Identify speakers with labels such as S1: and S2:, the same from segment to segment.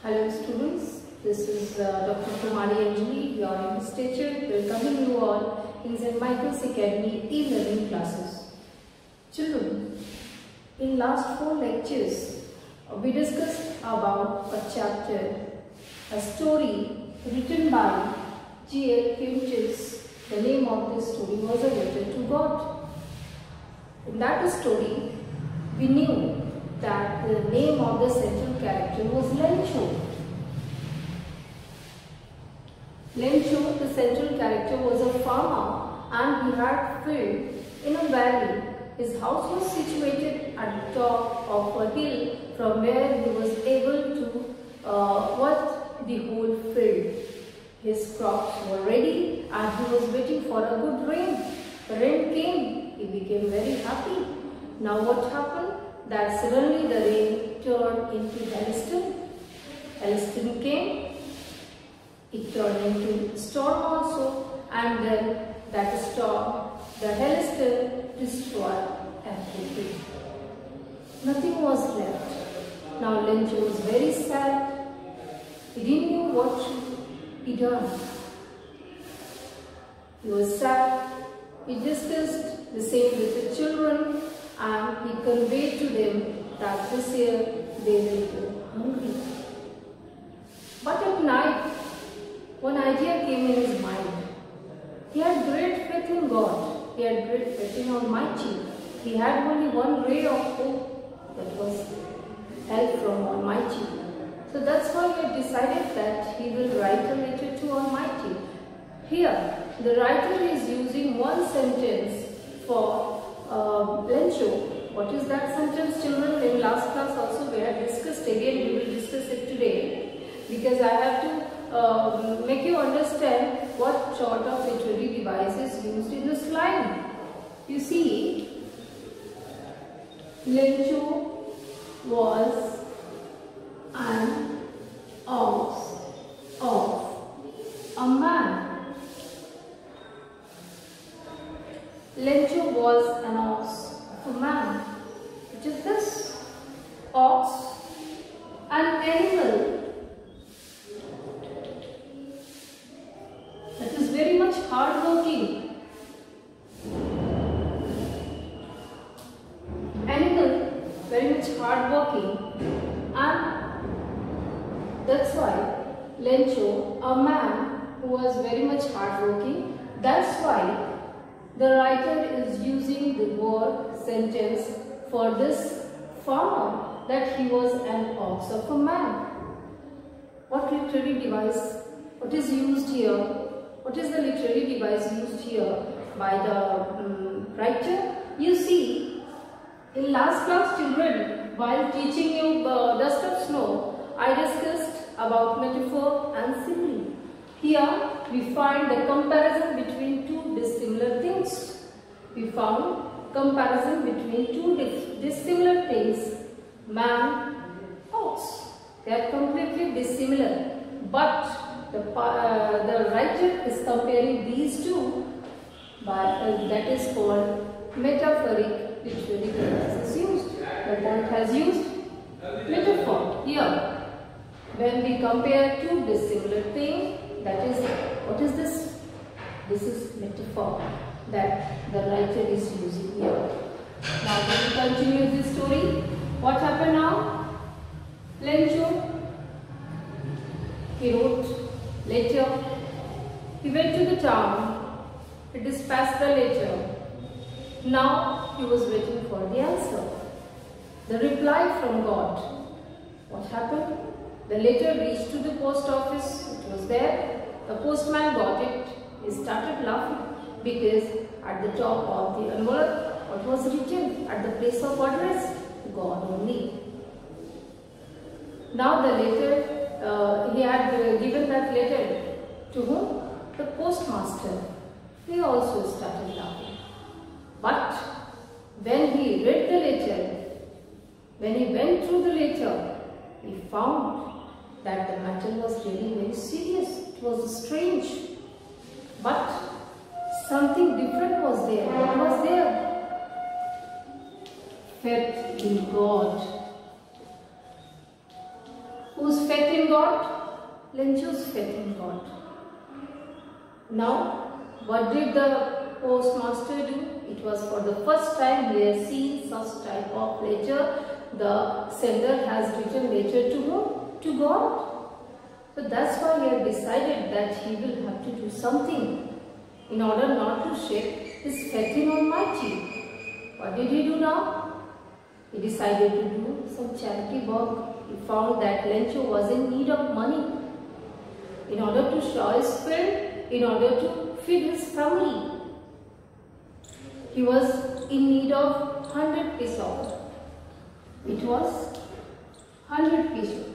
S1: Hello students, this is Dr. Kumari Anjali, your English teacher, welcoming you all in St. Michael's Academy e-learning classes. Children, in last 4 lectures, we discussed about a chapter, a story written by G.L. Pinches. The name of this story was A Letter to God. In that story, we knew that the name of the central character was Lencho. Lencho, the central character, was a farmer and he had field in a valley. His house was situated at the top of a hill from where he was able to watch the whole field. His crops were ready and he was waiting for a good rain. The rain came. He became very happy. Now what happened? That suddenly the rain turned into hailstone. Hailstone came, it turned into storm also, and then that storm, the hailstone destroyed everything. Nothing was left. Now Lencho was very sad. He didn't know what should be done. He was sad. He discussed the same with the children. And he conveyed to them that this year they will go hungry. But at night, one idea came in his mind. He had great faith in God. He had great faith in Almighty. He had only one ray of hope, that was help from Almighty. So that's why he had decided that he will write a letter to Almighty. Here, the writer is using one sentence for Lencho. What is that sentence, children? In last class also we had discussed. Again we will discuss it today, because I have to make you understand what sort of literary device is used in this line. You see, Lencho was an ox of a man. Lencho was an ox of a man. Which is this? Ox, an animal that is very much hard-working. Animal, very much hard-working, and that's why Lencho, a man who was very much hard-working, that's why the writer is using the word sentence for this farmer, that he was an ox of a man. What literary device? What is used here? What is the literary device used here by the writer? You see, in last class, children, while teaching you Dust of Snow, I discussed about metaphor and simile. Here we find the comparison between two dissimilar things. We found comparison between two dissimilar things, man, ox. They are completely dissimilar, but the writer is comparing these two by that is called metaphoric literary device is used. The poet has used metaphor here. When we compare two dissimilar things, that is, what is this? This is metaphor that the writer is using here. Now we will continue this story. What happened now? Lencho, he wrote letter. He went to the town. He dispatched the letter. Now he was waiting for the answer. The reply from God. What happened? The letter reached to the post office. It was there. The postman got it. He started laughing because at the top of the envelope, what was written at the place of address? God only. Now the letter, he had given that letter to whom? The postmaster. He also started laughing. But when he read the letter, when he went through the letter, he found that the matter was really very serious. It was strange. But something different was there. What was there? Faith in God. Whose faith in God? Lencho's faith in God. Now, what did the postmaster do? It was for the first time he has seen such type of letter. The sender has written letter to whom? To God. So that's why he had decided that he will have to do something in order not to shake his faith in Almighty. What did he do now? He decided to do some charity work. He found that Lencho was in need of money in order to show his spirit, in order to feed his family. He was in need of 100 pesos. It was 100 pesos.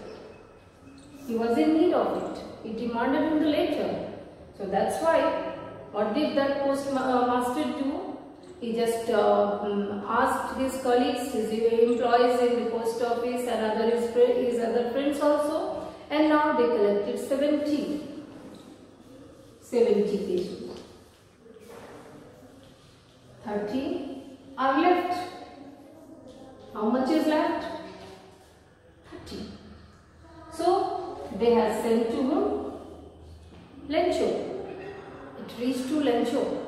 S1: He was in need of it. He demanded in the letter. So that's why, what did that postmaster do? He just asked his colleagues, his employees in the post office and his other friends also, and now they collected 70 pesos. 30 are left. How much is left? 30. So they have sent to whom? Lencho. It reached to Lencho.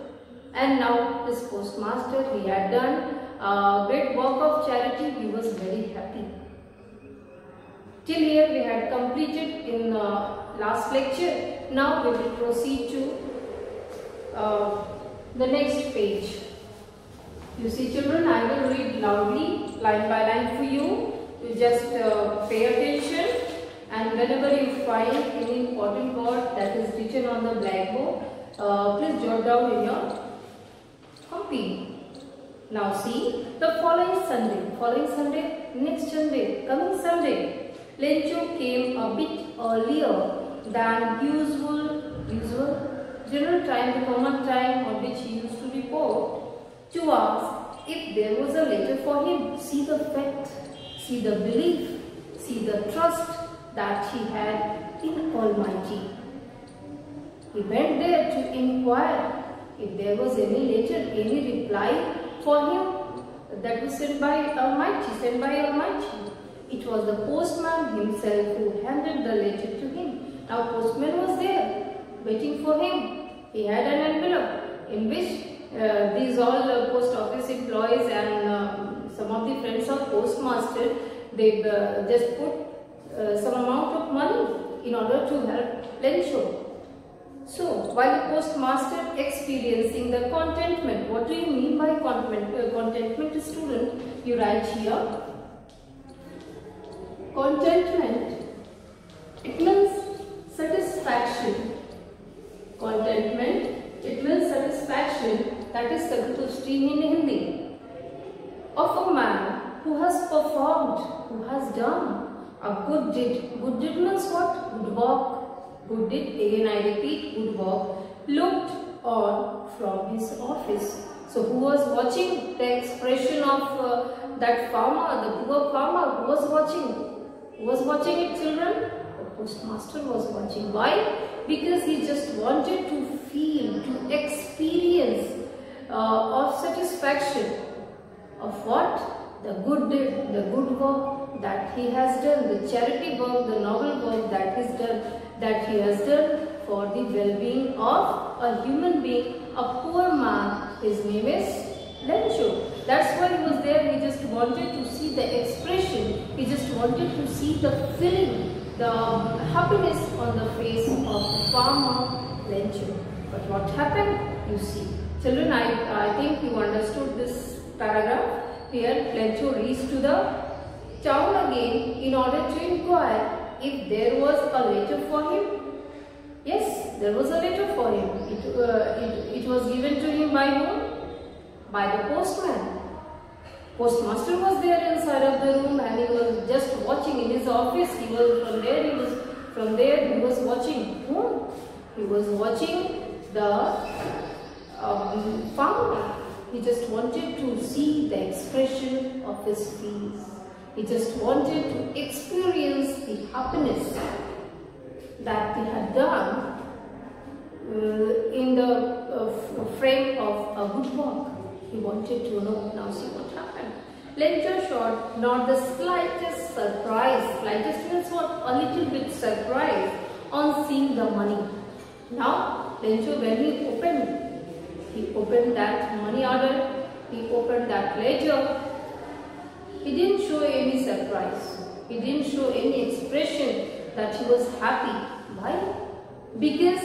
S1: And now this postmaster, he had done a great work of charity. He was very happy. Till here we had completed in last lecture. Now we will proceed to the next page. You see children, I will read loudly, line by line for you. You just pay attention, and whenever you find any important word that is written on the blackboard, please jot down in your copy. Now see, the following Sunday, next Sunday, coming Sunday, Lencho came a bit earlier than usual general time, the common time on which he used to report, to ask if there was a letter for him. See the faith, see the belief, see the trust that he had in Almighty. He went there to inquire if there was any letter, any reply for him that was sent by Almighty. It was the postman himself who handed the letter to him. Now postman was there, waiting for him. He had an envelope in which these all post office employees and some of the friends of postmaster, they just put some amount of money in order to help Lencho. So, while the postmaster experiencing the contentment, what do you mean by contentment, student? You write here. Contentment, it means satisfaction. Contentment, it means satisfaction, that is santushti in Hindi, of a man who has performed, who has done a good deed. Good deed means what? Good work. Good deed, again I repeat, good work, looked on from his office. So who was watching the expression of that farmer, the poor farmer? Who was watching? Who was watching it, children? The postmaster was watching. Why? Because he just wanted to feel, to experience of satisfaction of what? The good deed, the good work that he has done, the charity work, the noble work that he has done for the well-being of a human being, a poor man. His name is Lencho. That's why he was there. He just wanted to see the expression. He just wanted to see the feeling, the happiness on the face of farmer Lencho. But what happened? You see. Children, I think you understood this paragraph. Here, Lencho reached to the town again in order to inquire if there was a letter for him. Yes, there was a letter for him. It was given to him by whom? By the postman. Postmaster was there inside of the room and he was just watching in his office. He was from there he was watching whom? He was watching the farmer. He just wanted to see the expression of his face. He just wanted to experience the happiness that he had done in the frame of a good work. He wanted to know. Now see what happened. Lencho showed not the slightest surprise, slightest means what? A little bit surprise on seeing the money. Now, Lencho, when he opened that money order, he opened that ledger, he didn't show any surprise. He didn't show any expression that he was happy. Why? Because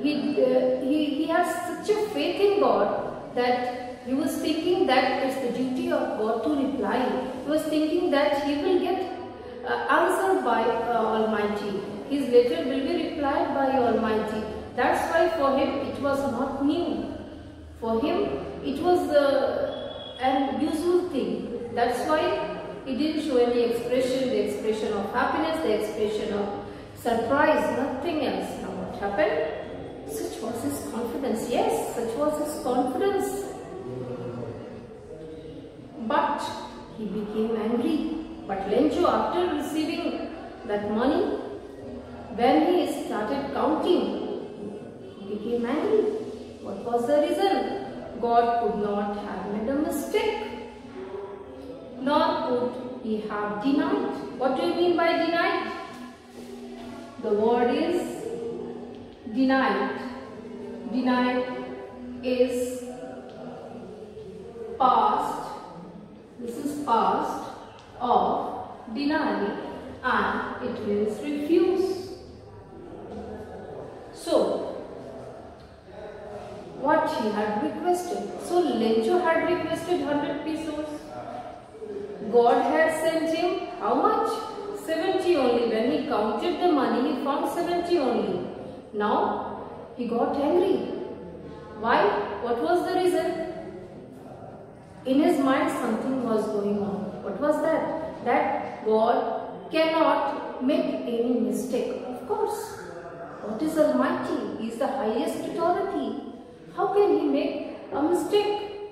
S1: he has such a faith in God that he was thinking that it's the duty of God to reply. He was thinking that he will get answered by Almighty. His letter will be replied by Almighty. That's why for him it was not new. For him it was an usual thing. That's why he didn't show any expression, the expression of happiness, the expression of surprise, nothing else. Now what happened? Such was his confidence. Yes, such was his confidence. But he became angry. But Lencho, after receiving that money, when he started counting, he became angry. What was the reason? God could not have made a mistake, nor could he have denied. What do you mean by denied? The word is denied. Denied is past. This is past of deny, and it means refuse. So, what he had requested. So, Lencho had requested 100 pesos. God had sent him how much? 70 only. When he counted the money, he found 70 only. Now, he got angry. Why? What was the reason? In his mind, something was going on. What was that? That God cannot make any mistake. Of course, God is Almighty. He is the highest authority. How can he make a mistake?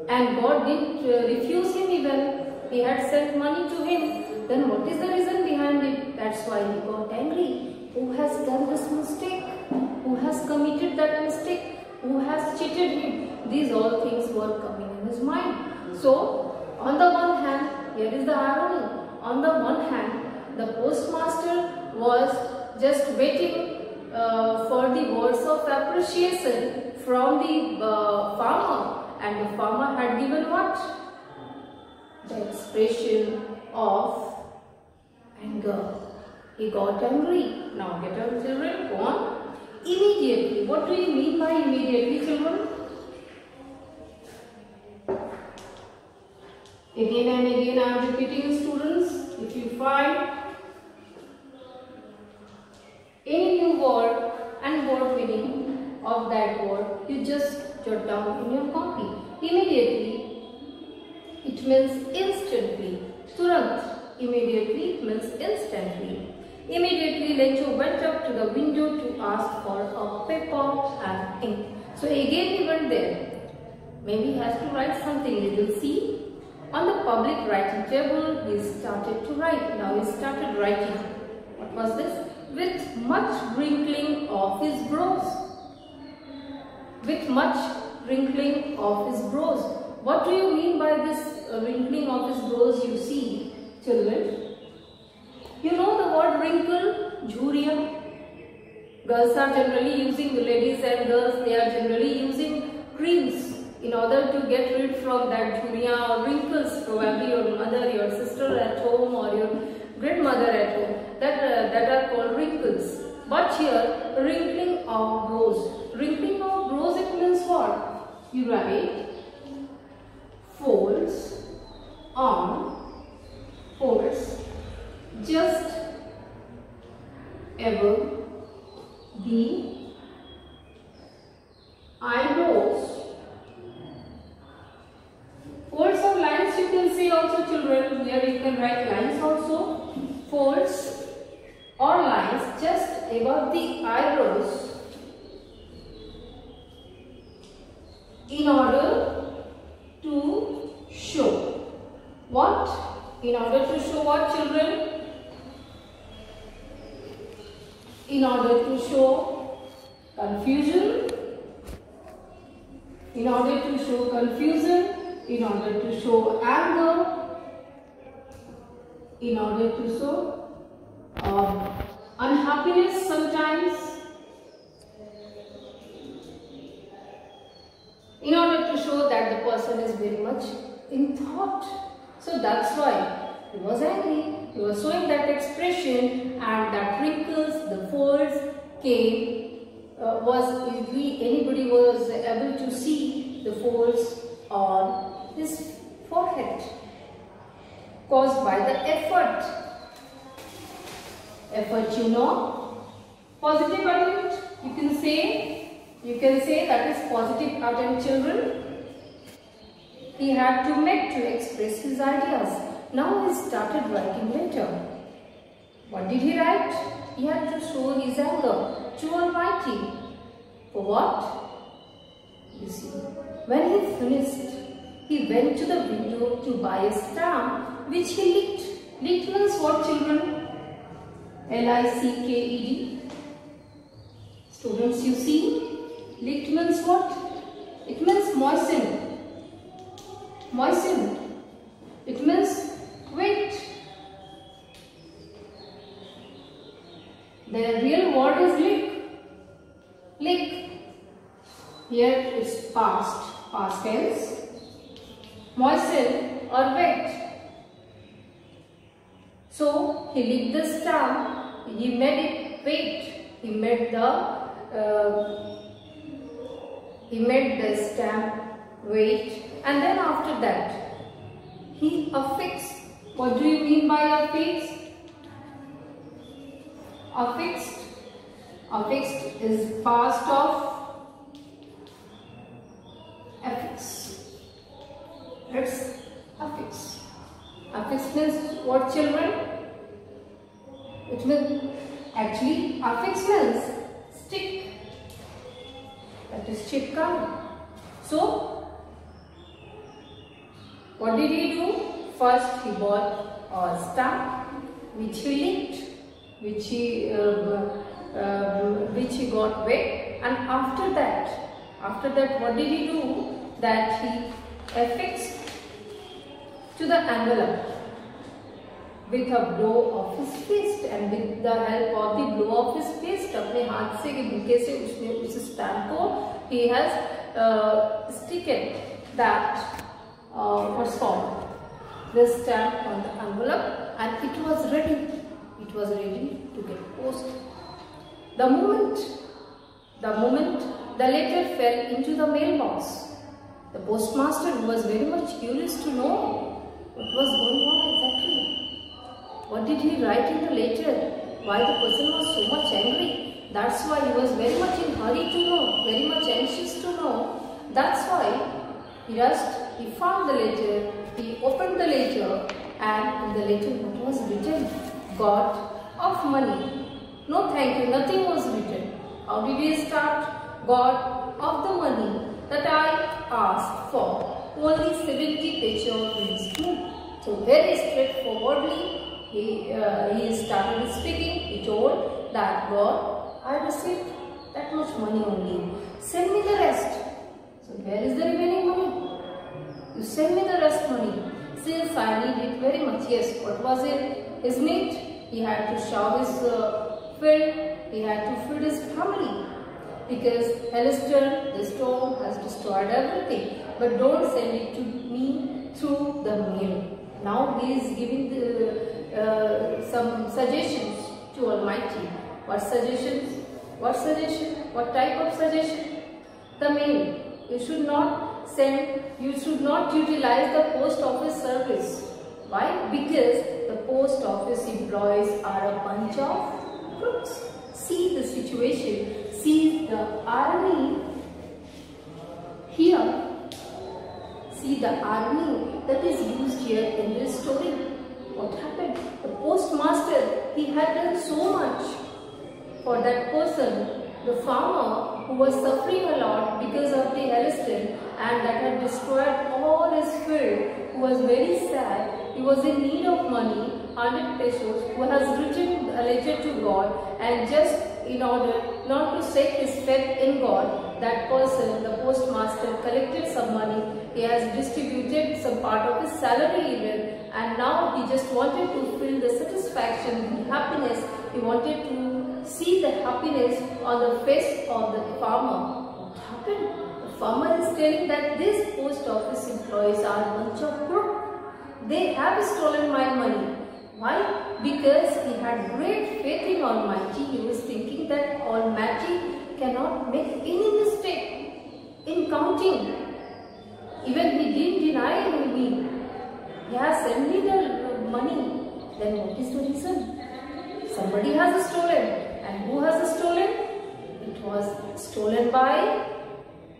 S1: And God didn't refuse him even. He had sent money to him. Then what is the reason behind it? That's why he got angry. Who has done this mistake? Who has committed that mistake? Who has cheated him? These all things were coming in his mind. So, on the one hand, here is the irony. On the one hand, the postmaster was just waiting for the words of appreciation from the farmer, and the farmer had given what? The expression of anger. He got angry. Now get on, children, go on. Immediately. What do you mean by immediately, children? Again and again I am repeating, students. If you find any new word and word meaning of that word, you just jot down in your copy. Immediately, it means instantly. Turant. Immediately means instantly. Immediately, Lencho went up to the window to ask for a paper and ink. So again he went there. Maybe he has to write something. You will see. On the public writing table, he started to write. Now he started writing. What was this? With much wrinkling of his brows. With much wrinkling of his brows. What do you mean by this wrinkling of his brows? You see, children. You know the word wrinkle? Jhuriya. Girls are generally using, ladies and girls, they are generally using creams in order to get rid from that jhuriya or wrinkles. Probably your mother, your sister at home, or your grandmother at home, that are called wrinkles. But here, wrinkling of brows. Wrinkling of brows, it means what? You write folds on folds just above the eyebrows. Folds of lines you can say also, children. Here you can write lines also. Folds or lines just above the eyebrows in order to show what? In order to show what, children? In order to show confusion. In order to show confusion in order to show anger, in order to show unhappiness sometimes, in order to show that the person is very much in thought. So that's why he was angry. He was showing that expression, and that wrinkles, the folds came, was easily, anybody was able to see the folds on his forehead, caused by the effort. Effort, you know, positive attitude, you can say that is positive attitude, children. He had to make to express his ideas. Now he started writing letter. What did he write? He had to show his anger to Almighty. For what? You see, when he finished, he went to the window to buy a stamp which he licked. Licked means what, children? L-I-C-K-E-D. Students, you see, licked means what? It means moistened. Moistened. It means wet. The real word is lick. Lick. Here it's past tense. Moisten or wet. So he licked the stamp. He made it wet. He made the stamp wet, and then after that he affixed. What do you mean by affixed? Affixed. Affixed is past of affix. Let's affix. Affix means what, children? It means, actually, affix means stick. That is chipka. So, what did he do? First, he bought a stamp which he licked, which he got wet, and after that, what did he do? That he affixed to the envelope with a blow of his fist, and with the help of the blow of his fist, अपने हाथ से के bouquet से उसने उस stamp को he has sticken that what's called this stamp on the envelope, and it was ready. It was ready to get posted. The moment the letter fell into the mailbox, the postmaster was very much curious to know what was going on exactly. What did he write in the letter? Why the person was so much angry? That's why he was very much in hurry to know, very much anxious to know. That's why he rushed, he found the letter, he opened the letter, and in the letter what was written? God of money. No thank you, nothing was written. How did he start? God of the money that I asked for, only 70 paisa brings me. So very straightforwardly he started speaking. He told that God, I received that much money only. Send me the rest. So where is the remaining money? You send me the rest money. Since I need it very much. Yes, what was it? His need? He had to show his field. He had to feed his family. Because Hellstone, the storm has destroyed everything. But don't send it to me through the mail. Now he is giving some suggestions to Almighty. What suggestions? What suggestion? What type of suggestion? The mail. You should not send, you should not utilize the post office service. Why? Because the post office employees are a bunch of crooks. See the situation. See the irony here. See the irony that is used here in this story. What happened? The postmaster, he had done so much for that person, the farmer who was suffering a lot because of the hailstorm and that had destroyed all his field, who was very sad. He was in need of money, 100 pesos, who has written a letter to God, and just in order not to set his faith in God, that person, the postmaster, collected some money. He has distributed some part of his salary even, and now he just wanted to feel the satisfaction, the happiness. He wanted to see the happiness on the face of the farmer. What happened? The farmer is telling that these post office employees are a bunch of crooks. They have stolen my money. Why? Because he had great faith in Almighty. He was thinking that Almighty cannot make any mistake in counting. Even he didn't deny me. Yeah, send me the money. Then what is the reason? Somebody has stolen. And who has stolen? It was stolen by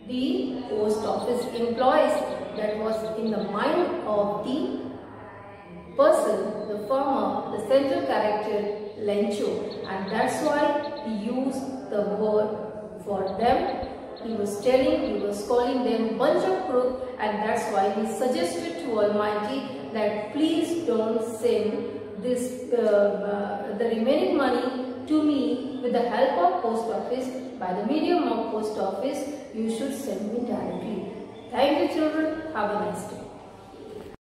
S1: the post office employees. That was in the mind of the person, the farmer, the central character Lencho, and that's why he used the word for them. He was calling them bunch of crooks, and that's why he suggested to Almighty that please don't send this the remaining money to me with the help of post office, by the medium of post office. You should send me directly. Thank you children. Have a nice day.